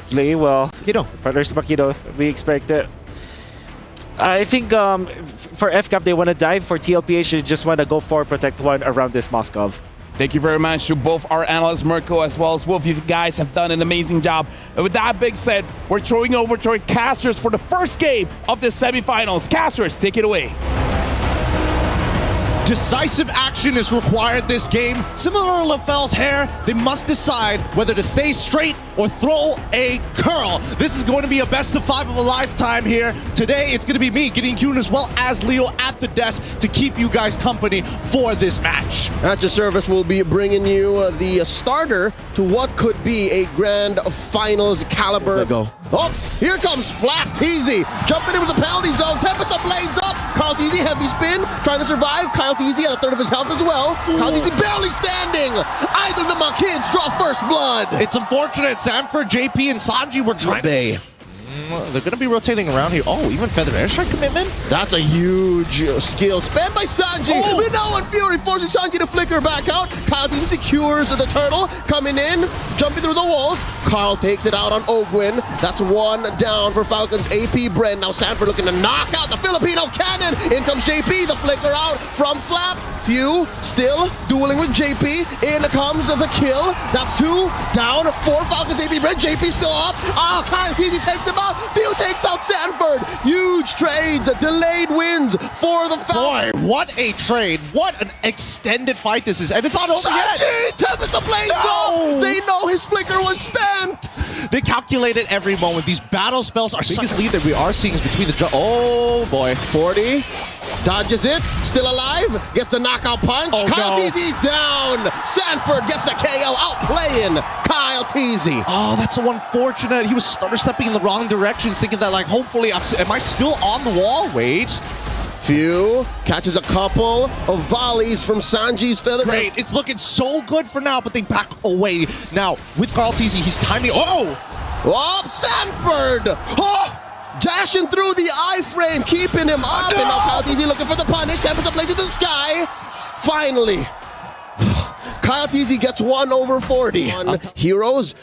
Play well. Paquito. Partners Paquito. We expect it. I think for FCAP, they want to dive. For TLPH, they just want to go for Protect 1 around this Moskov. Thank you very much to both our analysts, Mirko as well as Wolf. You guys have done an amazing job. And with that being said, we're throwing over to our casters for the first game of the semifinals. Casters, take it away. Decisive action is required this game. Similar to LaFell's hair, they must decide whether to stay straight or throw a curl. This is going to be a best of 5 of a lifetime here. Today, it's going to be me getting Kuhn as well as Leo at the desk to keep you guys company for this match. At your service, we'll be bringing you the starter to what could be a grand finals caliber. Go. Oh, here comes Flap Teasy, jumping in with the penalty zone. Tempest blades up. Kyle Teasy, heavy spin, trying to survive. Kyle Teasy at a third of his health as well. Kyle Teasy barely standing. Either of my kids draw first blood. It's unfortunate. Sanford, JP, and Sanji were trying. They're going to be rotating around here. Oh, even Feather Airstrike commitment? That's a huge skill spent by Sanji. Oh. We know, and Fury forces Sanji to flicker back out. Kyle Teasy secures the turtle, coming in, jumping through the walls. Carl takes it out on Ogwin. That's 1 down for Falcons. AP Bren. Now Sanford looking to knock out the Filipino cannon. In comes JP, the flicker out from Flap. Few still dueling with JP. In comes the kill. That's 2 down for Falcons. AP Bren. JP still up. Kyle Teasy takes him out. Few takes out Sanford. Huge trades, delayed wins for the Falcons. Boy, what a trade. What an extended fight this is. And it's not over yet. Tempest the blades off. They know his flicker was spent. They calculated every moment. These battle spells are biggest lead that we are seeing is between the oh boy. 40. Dodges it. Still alive. Gets a knockout punch. Oh, Kyle no. Teasy's down. Sanford gets the KO. Outplaying Kyle Teasy. Oh, that's so unfortunate. He was stutter stepping in the wrong directions, thinking that, like, hopefully, am I still on the wall? Wait. Few catches a couple of volleys from Sanji's feather. Great. It's looking so good for now, but they back away. Now, with Carl Teasy, he's timing. Oh! Sanford! Oh! Dashing through the iframe, keeping him up. No! And now Kyle Teasy looking for the punish. Tempest blades into the sky. Finally, Kyle Teasy gets 1 over 40. Heroes,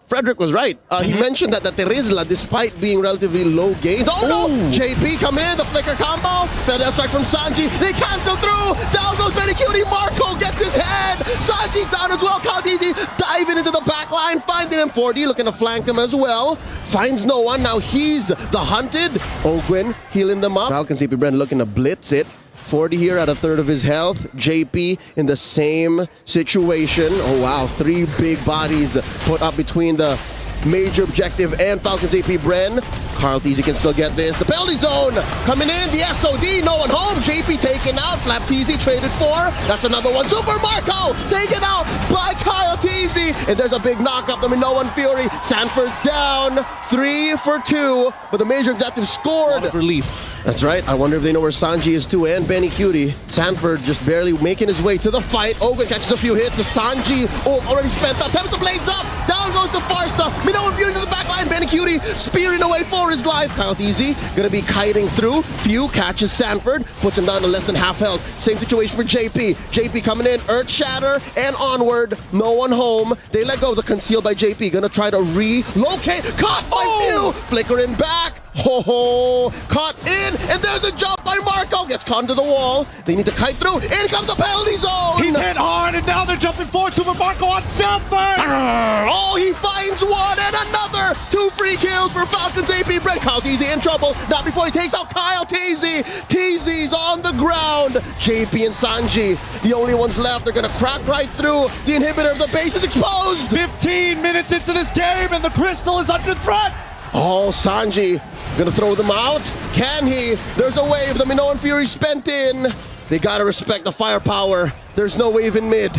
Frederick was right. He mentioned that the Terizla, despite being relatively low gains. Oh no! JP coming in, the flicker combo. Feather strike from Sanji. They cancel through. Down goes Benny Cutie. Marco gets his head. Sanji's down as well. Kyle Teasy diving into the back line, finding him. 40 looking to flank him as well. Finds no one. Now he's the hunted. Ogwin healing them up. Falcons AP Bren looking to blitz it. 40 here at a third of his health. JP in the same situation. Oh wow, 3 big bodies put up between the major objective and Falcons AP Bren. Carl Teasy can still get this. The penalty zone coming in. The SOD, no one home. JP taken out. Flap Teasy traded for. That's another one. Super Marco taken out by Kyle Teasy. And there's a big knockup. I mean, no one Fury. Sanford's down. 3 for 2. But the major objective scored. A lot of relief. That's right. I wonder if they know where Sanji is too, and Benny Cutie. Sanford just barely making his way to the fight. Ogwin catches a few hits. The Sanji already spent up. Tempest the blades up. Down goes the Farsa. Minoan Fury into the back line. Benny Cutie spearing away for his life. Kyle Teasy gonna be kiting through. Few catches Sanford. Puts him down to less than half health. Same situation for JP. JP coming in. Earth Shatter and onward. No one home. They let go of the conceal by JP. Gonna try to relocate. Caught by Few. Flickering back. Ho! Caught in, and there's a jump by Marco. Gets caught into the wall. They need to kite through. In comes the penalty zone. He's hit hard, and now they're jumping forward to Marco on Sanford. Oh, he finds one and another. 2 free kills for Falcons AP Bren. Kyle Teasy in trouble. Not before he takes out Kyle Teasy. Teasy's on the ground. JP and Sanji, the only ones left. They're gonna crack right through. The inhibitor of the base is exposed. 15 minutes into this game, and the crystal is under threat. Oh, Sanji gonna throw them out. Can he? There's a wave. The Minoan Fury spent in. They gotta respect the firepower. There's no wave in mid.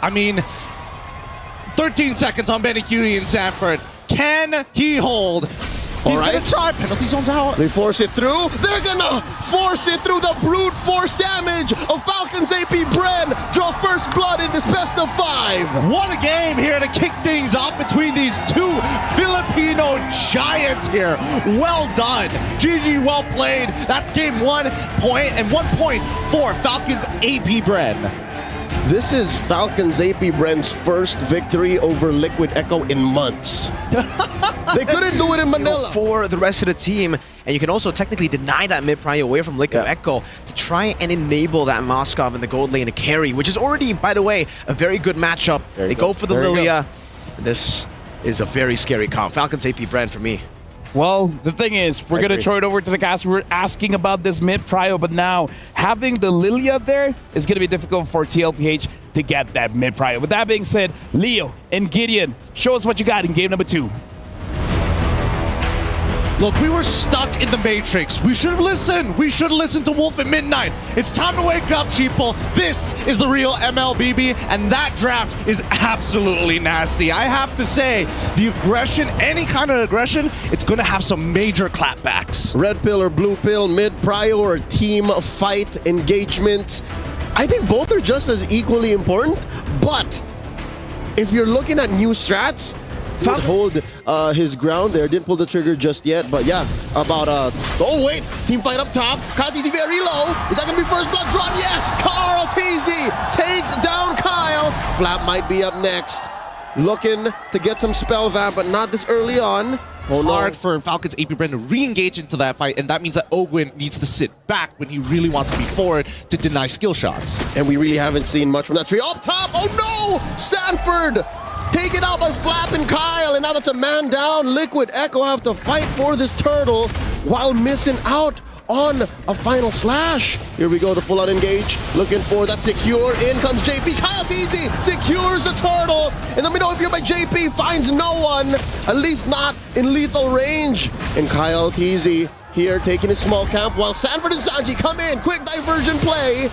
I mean, 13 seconds on Benny Cutie and Sanford. Can he hold? He's gonna try. Penalty zone's out. They force it through. They're gonna force it through. The brute force damage of Falcons AP Bren. Draw first blood in this best of 5. What a game here to kick things off between these 2 Filipino giants here. Well done. GG, well played. That's game 1 point and 1 point for Falcons AP Bren. This is Falcons AP Bren's first victory over Liquid Echo in months. They couldn't do it in Manila. For the rest of the team, and you can also technically deny that mid-pry away from Liquid Echo to try and enable that Moskov in the gold lane to carry, which is already, by the way, a very good matchup. They go for the Lilia. This is a very scary comp. Falcons AP Bren for me. Well, the thing is, we're going to throw it over to the cast. We're asking about this mid-prio, but now having the Lilia there is going to be difficult for TLPH to get that mid-prio. With that being said, Leo and Gideon, show us what you got in game number 2. Look, we were stuck in the Matrix. We should have listened. We should have listened to Wolf at midnight. It's time to wake up, sheeple. This is the real MLBB, and that draft is absolutely nasty. I have to say, the aggression, any kind of aggression, it's going to have some major clapbacks. Red pill or blue pill, mid-prio or team fight engagement. I think both are just as equally important, but if you're looking at new strats, Falcon hold his ground there. Didn't pull the trigger just yet, but yeah, about oh wait, team fight up top. Kyle TZ very low. Is that gonna be first blood drawn? Yes, Carl TZ takes down Kyle. Flap might be up next. Looking to get some spell vamp, but not this early on. Oh, no. Hard for Falcons AP Bren to re-engage into that fight, and that means that Ogwin needs to sit back when he really wants to be forward to deny skill shots. And we really haven't seen much from that tree. Up top, oh no! Sanford taken out by Flap and Kyle, and now that's a man down. Liquid Echo have to fight for this turtle while missing out on a final slash. Here we go, the full-on engage. Looking for that secure. In comes JP. Kyle TZ secures the turtle. And let me know if you're by JP. Finds no one, at least not in lethal range. And Kyle TZ here taking his small camp while Sanford and Sanji come in. Quick diversion play.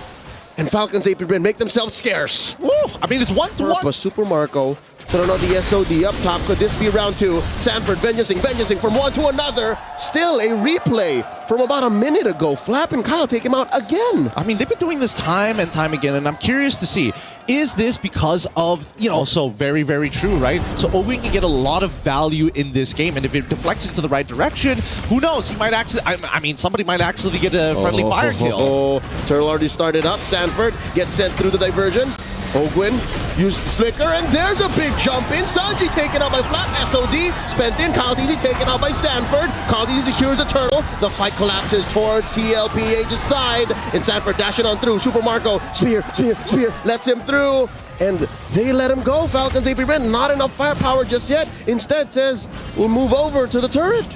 And Falcons AP Bren make themselves scarce. Woo! I mean, it's 1-to-1. Super Marco throwing out the SOD up top. Could this be round 2? Sanford vengeancing from one to another. Still a replay from about a minute ago. Flap and Kyle take him out again. I mean, they've been doing this time and time again, and I'm curious to see, is this because of, you know, also very, very true, right? So Ogwin can get a lot of value in this game, and if it deflects into the right direction, who knows? He might actually, I mean, somebody might actually get a friendly fire kill. Turtle already started up. Sanford gets sent through the diversion. Ogwin used Flicker, and there's a big jump in. Sanji taken out by Flap. SOD spent in. Kyle TZ taken out by Sanford. Kyle TZ secures the turtle. The fight collapses towards TLPH's side, and Sanford dashing on through. Super Marco, spear, lets him through. And they let him go. Falcons AP Bren, not enough firepower just yet. Instead says, we'll move over to the turret.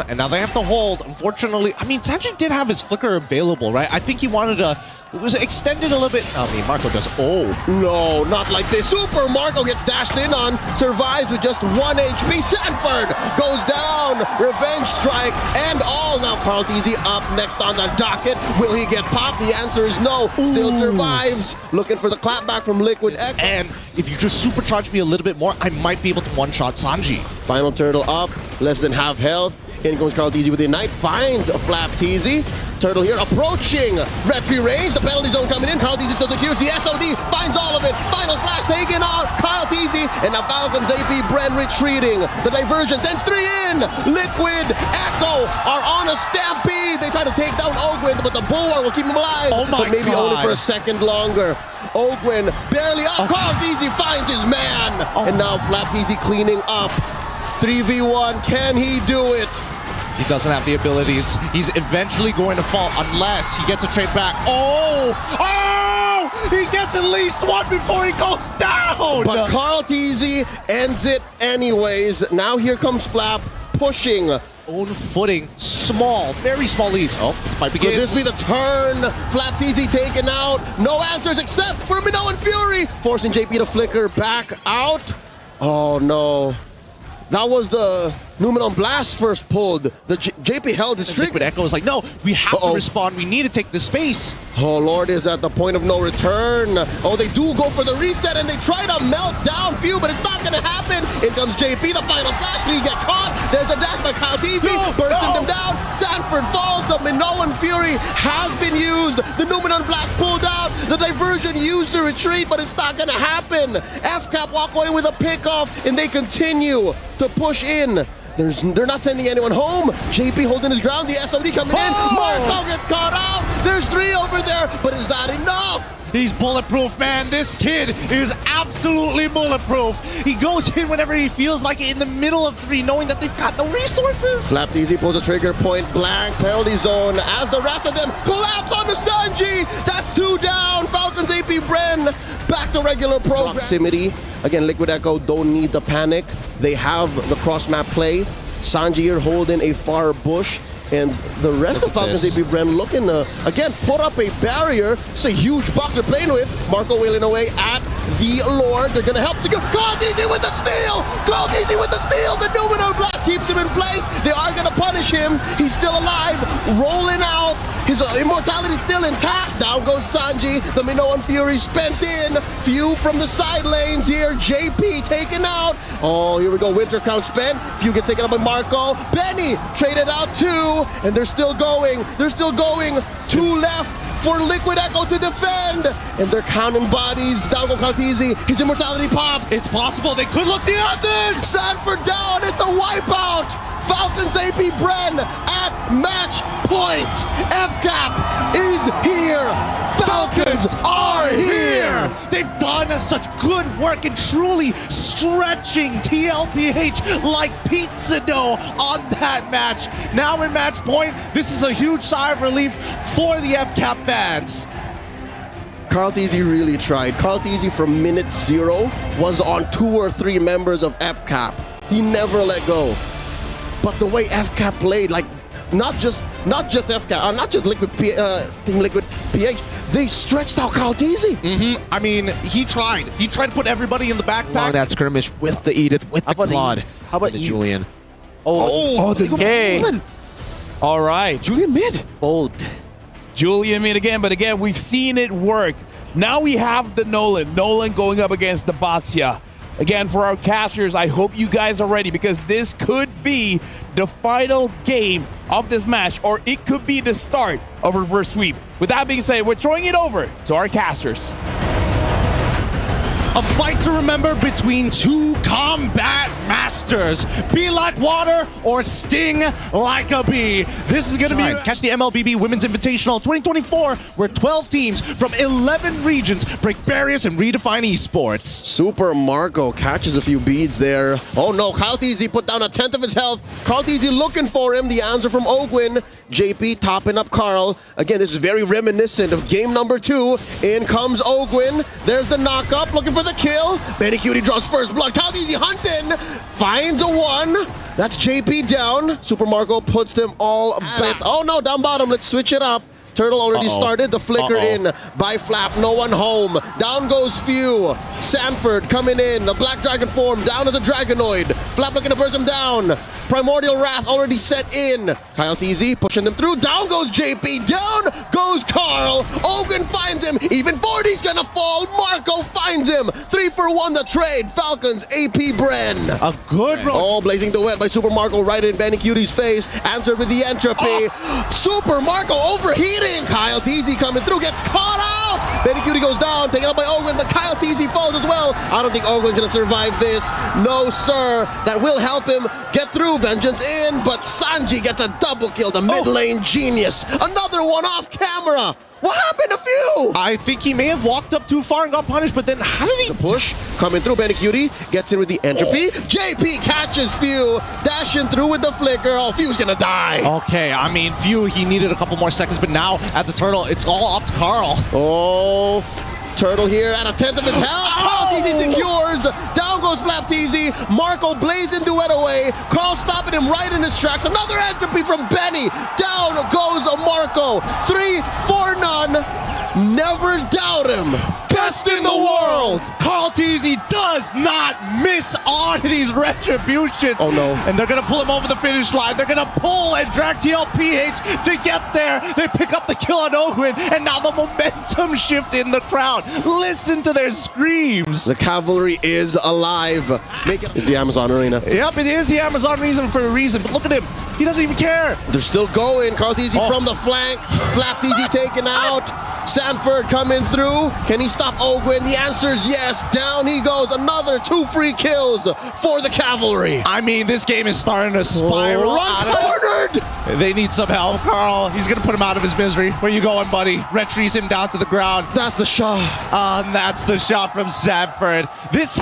And now they have to hold. Unfortunately, I mean, Sanji did have his Flicker available, right? I think he wanted to, it was extended a little bit. I mean, Marco does, No, not like this. Super Marco gets dashed in on, survives with just 1 HP. Sanford goes down. Revenge strike and all. Now Carl TZ up next on the docket. Will he get popped? The answer is no. Still survives. Looking for the clapback from Liquid Echo. And if you just supercharge me a little bit more, I might be able to one-shot Sanji. Final turtle up, less than half health. In goes Carl TZ with the Ignite, finds a Flap TZ. Turtle here approaching retry range. The penalty zone coming in. Carl TZ still secures the SOD, finds all of it. Final slash taken out. Kyle TZ, and now Falcons AP Bren retreating. The diversion sends 3 in. Liquid Echo are on a stampede. They try to take down Ogwin, but the Bulwark will keep him alive. Oh my but maybe God. only for a second longer. Ogwin barely up. Carl TZ finds his man. And now Flap TZ cleaning up. 3v1, can he do it? He doesn't have the abilities. He's eventually going to fall unless he gets a trade back. He gets at least one before he goes down. But Carl TZ ends it anyways. Now here comes Flap pushing. Own footing, small, very small leads. Oh, fight begins. Could this be the turn? Flap TZ taken out. No answers except for Minnow and Fury, forcing JP to flicker back out. Oh no. That was the Numenon Blast first pulled. The JP held his trigger. Liquid Echo is like, no, we have to respond. We need to take the space. Oh, Lord is at the point of no return. Oh, they do go for the reset, and they try to melt down Few, but it's not going to happen. In comes JP, the final slash. Can he get caught? There's a dash by Kyle TZ, bursting them down. Sanford falls. The Minoan Fury has been used. The Numenon Blast pulled out. The diversion used to retreat, but it's not going to happen. FCAP walk away with a pickoff, and they continue to push in. They're not sending anyone home. JP holding his ground. The SOD coming in. Marco gets caught out. There's 3 over there, but is that enough? He's bulletproof, man. This kid is absolutely bulletproof. He goes in whenever he feels like it in the middle of 3, knowing that they've got no resources. Slapped easy, pulls a trigger, point blank, penalty zone, as the rest of them collapse onto Sanji. That's 2 down. Falcons AP Bren back to regular proximity. Again, Liquid Echo don't need to panic. They have the cross-map play. Sanji here holding a far bush. And the rest of Falcons AP Bren looking to, again, put up a barrier. It's a huge box they're playing with. Marco wailing away at the Lord. They're going to help to go. Easy with the steal! Easy with the steal! The Numenor Blast keeps him in place. They are going to punish him. He's still alive, rolling out. His immortality still intact. Down goes Sanji. The Minoan Fury spent in. Few from the side lanes here. JP taken out. Oh, here we go. Winter Crown spent. Few gets taken up by Marco. Benny traded out 2. And they're still going. They're still going. 2 left for Liquid Echo to defend. And they're counting bodies. Down goes Cartesi. His immortality popped. It's possible. They could look the others. Sanford down. It's a wipeout. Falcons AP Bren at match point. FCAP is here. Falcons are here. They've done such good work in truly stretching TLPH like pizza dough on that match. Now in match point, this is a huge sigh of relief for the FCAP fans. Cartesi really tried. Cartesi from minute 0 was on 2 or 3 members of FCAP. He never let go. But the way FCAP played, like not just FCAP, not just Team Liquid PH, they stretched out Cartesi. I mean, he tried. He tried to put everybody in the backpack. Along that skirmish with the Edith, with the Claude. How about the you? Julian? Okay. All right. Julian mid. Bold. Julian mid again, but again, we've seen it work. Now we have the Nolan. Nolan going up against the Batsya. Again, for our casters, I hope you guys are ready because this could be the final game of this match, or it could be the start of reverse sweep. With that being said, we're throwing it over to our casters. A fight to remember between 2 combat masters. Be like water or sting like a bee. This is going to be catch the MLBB Women's Invitational 2024, where 12 teams from 11 regions break barriers and redefine esports. Super Marco catches a few beads there. Oh no, Cartesi put down 1/10 of his health. Cartesi looking for him. The answer from Ogwin. JP topping up Carl. Again, this is very reminiscent of game number 2. In comes Ogwin. There's the knock-up, looking for the kill. Benny Cutie draws first blood. Cartesi hunting. Finds a 1. That's JP down. Super Marco puts them all back. Oh no, down bottom. Let's switch it up. Turtle already started. The flicker in by Flap. No one home. Down goes Few. Sanford coming in. The Black Dragon form. Down to the Dragonoid. Flap looking to burst him down. Primordial Wrath already set in. Cartesi pushing them through. Down goes JP. Down goes Carl. Ogun finds him. Even 40's gonna fall. Marco finds him. 3 for 1 the trade. Falcons AP Bren. A good roll. Oh, blazing the wet by Super Marco right in Benny Cutie's face. Answered with the entropy. Super Marco overheating. Cartesi coming through. Gets caught out. Benny Cutie goes down. Taken up by Ogun, but Cartesi falls as well. I don't think Ogun's gonna survive this. No, sir. That will help him get through. Vengeance in, but Sanji gets a double kill. The mid lane genius. Another one off camera. What happened to Few? I think he may have walked up too far and got punished, but then how did he Push coming through. Benny Cutie gets in with the entropy. JP catches Few, dashing through with the flicker. Oh, Few's gonna die. Okay, I mean, Few, he needed a couple more seconds, but now at the Turtle, it's all up to Carl. Oh, Turtle here at 1/10 of his health. Cartesi secures. Down goes Flapteezy. Marco blazing duet away. Carl stopping him right in his tracks. Another entropy from Benny. Down goes Marco. 3 for none. Never doubt him. Best in the world. Cartesi does not miss on these retributions. Oh no. And they're gonna pull him over the finish line. They're gonna pull and drag TLPH to get there. They pick up the kill on Ogwin, and now the momentum shift in the crowd. Listen to their screams. The cavalry is alive. It's the Amazon Arena. Yep, it is the Amazon reason for a reason, but look at him. He doesn't even care. They're still going. Cartesi from the flank. Flapteezy taken out. Sanford coming through. Can he stop Ogwin? The answer is yes. Down he goes. Another 2 free kills for the Cavalry. I mean, this game is starting to spiral. Cornered! They need some help, Carl. He's going to put him out of his misery. Where you going, buddy? Retreats him down to the ground. That's the shot. And that's the shot from Sanford. This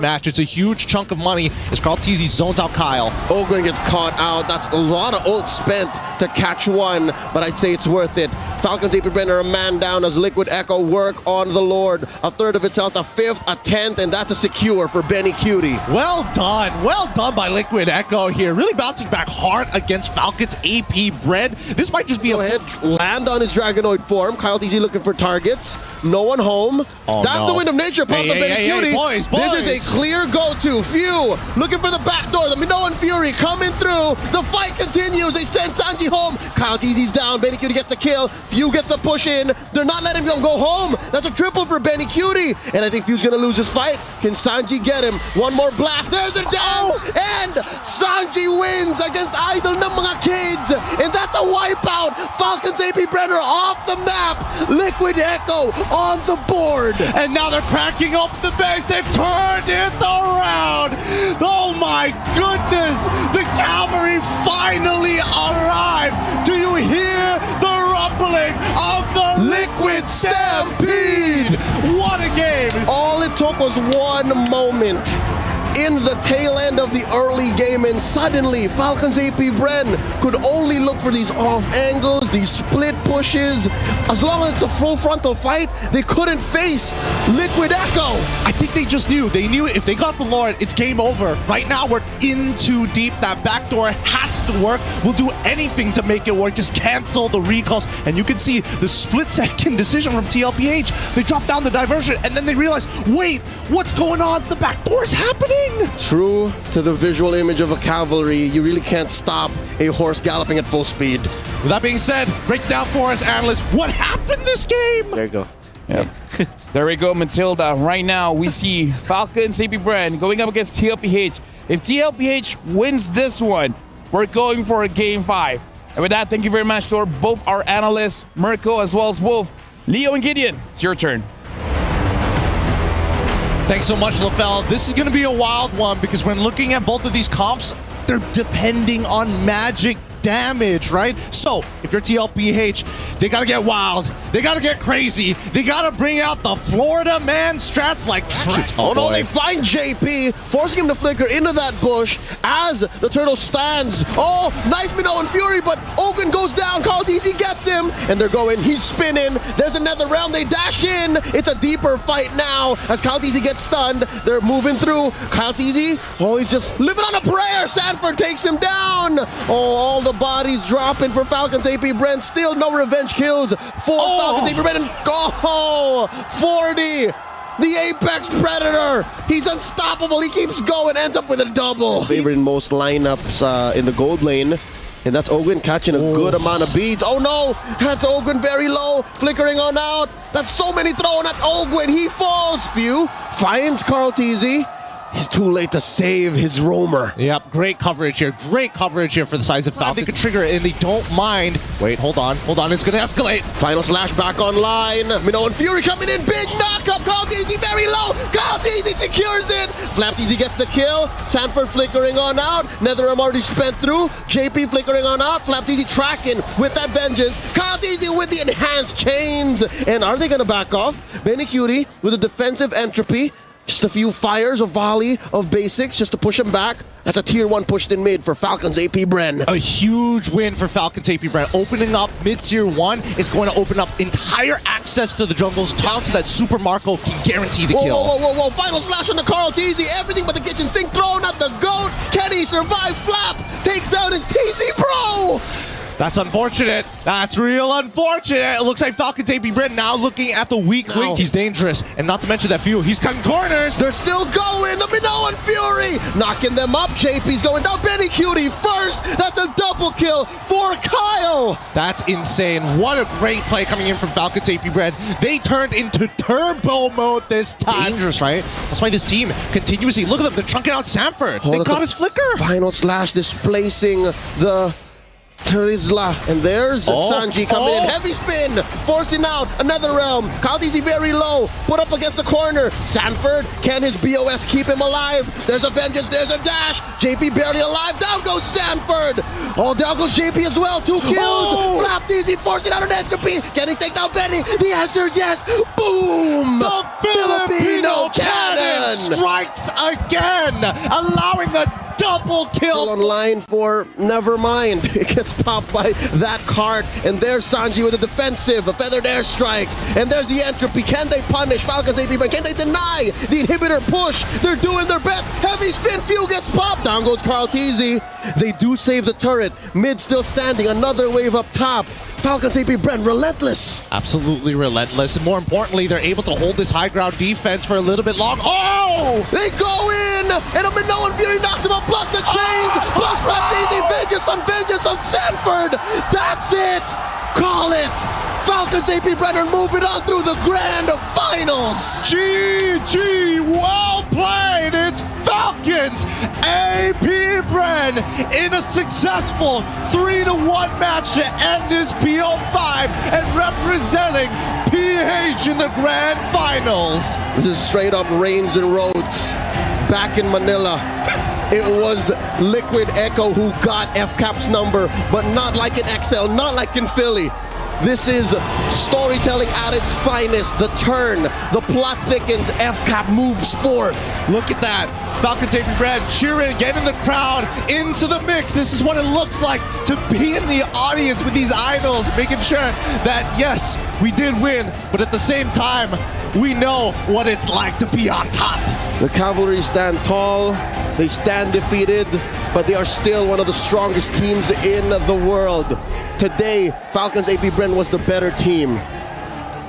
match, it's a huge chunk of money as Carl Teasy zones out Kyle. Ogwin gets caught out. That's a lot of ult spent to catch one, but I'd say it's worth it. Falcons AP Bren are a man down as Liquid Echo work on the Lord. A third of its health, a fifth, a 10th, and that's a secure for Benny Cutie. Well done by Liquid Echo here. Really bouncing back hard against Falcons AP Bren. This might just be Go ahead, land on his Dragonoid form. Kyle TZ looking for targets. No one home. That's the Wind of Nature upon the Benny Cutie. Boys. This is a clear go-to. Few looking for the back door. The Minoan Fury coming through. The fight continues. They send Sanji home. Kyle TZ's down. Benny Cutie gets the kill. Few gets the push in. They're not letting him go home. That's a triple for Benny Cutie. And I think Few's gonna lose his fight. Can Sanji get him? One more blast. There's the dance. And Sanji wins against Idol ng mga kids. And that's a wipeout. Falcons AP Brenner off the map. Liquid Echo on the board. And now they're cracking up the base. They've turned it around. Oh my goodness. The Cavalry finally arrived. Do you hear the rumbling of the Liquid Stampede? What a game. All it took was one moment in the tail end of the early game, and suddenly Falcons AP Bren could only look for these off angles, these split pushes. As long as it's a full frontal fight, they couldn't face Liquid Echo. I think they just knew. They knew if they got the Lord, it's game over. Right now, we're in too deep. That backdoor has to work. We'll do anything to make it work. Just cancel the recalls. And you can see the split-second decision from TLPH. They drop down the diversion, and then they realize, wait, what's going on? The backdoor's happening. True to the visual image of a cavalry, you really can't stop a horse galloping at full speed. With that being said, break down for us, analysts. What happened this game? There you go. Yep. There we go, Matilda. Right now, we see Falcons AP Bren going up against TLPH. If TLPH wins this one, we're going for a Game 5. And with that, thank you very much to both our analysts, Mirko as well as Wolf. Leo and Gideon, it's your turn. Thanks so much, LaFell. This is going to be a wild one because when looking at both of these comps, they're depending on magic damage, right? So if you're TLPH, they gotta get wild, they gotta get crazy, they gotta bring out the Florida man strats like Trent. Oh no, they find JP, forcing him to flicker into that bush as the turtle stands. Oh, nice Minoan Fury, but Ogun goes down, Carl TZ gets him, and they're going, he's spinning, there's another round, they dash in, it's a deeper fight now as Kyle TZ gets stunned, they're moving through, Kyle TZ, oh, he's just living on a prayer, Sanford takes him down, oh, all the bodies dropping for Falcons AP Bren, still no revenge kills for Falcons AP Bren, and 40! The Apex Predator! He's unstoppable, he keeps going, ends up with a double! Favorite in most lineups in the gold lane. And that's Ogun catching a good amount of beads. Oh no, that's Ogun very low, flickering on out. That's so many thrown at Ogun, he falls. Few finds Carl TZ. He's too late to save his roamer. Yep, great coverage here for the size of Falcons. They could trigger it and they don't mind. Wait, hold on, it's gonna escalate. Final slash back online. Minoan Fury coming in, big knockup. Carl TZ very low. Carl TZ secures it. Flap TZ gets the kill. Sanford flickering on out. Netherrealm already spent through. JP flickering on out. Flap TZ tracking with that vengeance. Carl TZ with the enhanced chains. And are they gonna back off? Benny Cutie with a defensive entropy. Just a few fires, a volley of basics just to push him back. That's a tier 1 pushed in mid for Falcons AP Bren. A huge win for Falcons AP Bren. Opening up mid tier 1 is going to open up entire access to the jungles. Talk to that Super Marco can guarantee the kill. Whoa. Final slash on the Carl TZ. Everything but the kitchen sink thrown at the GOAT. Can he survive? Flap takes down his TZ Pro. That's unfortunate. That's real unfortunate. It looks like Falcons AP Bren now looking at the weak link. He's dangerous. And not to mention that Few, he's cutting corners. They're still going. The Minoan Fury knocking them up. JP's going down. Benny Cutie first. That's a double kill for Kyle. That's insane. What a great play coming in from Falcons AP Bren. They turned into turbo mode this time. Dangerous, right? That's why this team continuously, look at them, they're chunking out Sanford. They got his flicker. Final slash displacing the Terizla, and there's Sanji coming in. Heavy spin, forcing out another realm. Kaldizi very low, put up against the corner. Sanford, can his BOS keep him alive? There's a vengeance, there's a dash. JP barely alive, down goes Sanford. Oh, down goes JP as well, 2 kills. Slapped easy, forcing out an entropy. Can he take down Benny? The answer is yes. Boom! The Filipino cannon cannon strikes again, allowing a double kill. online for Nevermind. It gets popped by that cart, and there's Sanji with a defensive, a feathered airstrike, and there's the entropy. Can they punish Falcons AP? But can they deny the inhibitor push? They're doing their best. Heavy spin, few gets popped. Down goes Carl Teasy. They do save the turret. Mid still standing. Another wave up top. Falcons AP Bren relentless. Absolutely relentless, and more importantly, they're able to hold this high ground defense for a little bit long. Oh! They go in, and a Minoan Fury knocks him out, plus the change, plus Rapidi, vengeance on Sanford. That's it. Call it. Falcons AP Brenner moving on through the grand finals. GG, well played. It's Falcons AP Bren in a successful 3-1 match to end this BO5 and representing PH in the grand finals. This is straight up Reigns and Rhodes back in Manila. It was Liquid Echo who got FCAP's number, but not like in XL, not like in Philly. This is storytelling at its finest. The turn, the plot thickens, FCAP moves forth. Look at that. Falcons AP Bren cheering, getting the crowd into the mix. This is what it looks like to be in the audience with these idols, making sure that, yes, we did win, but at the same time, we know what it's like to be on top. The Cavalry stand tall, they stand defeated, but they are still one of the strongest teams in the world. Today, Falcons AP Bren was the better team.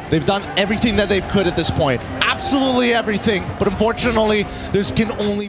They've done everything that they could at this point. Absolutely everything. But unfortunately, there can only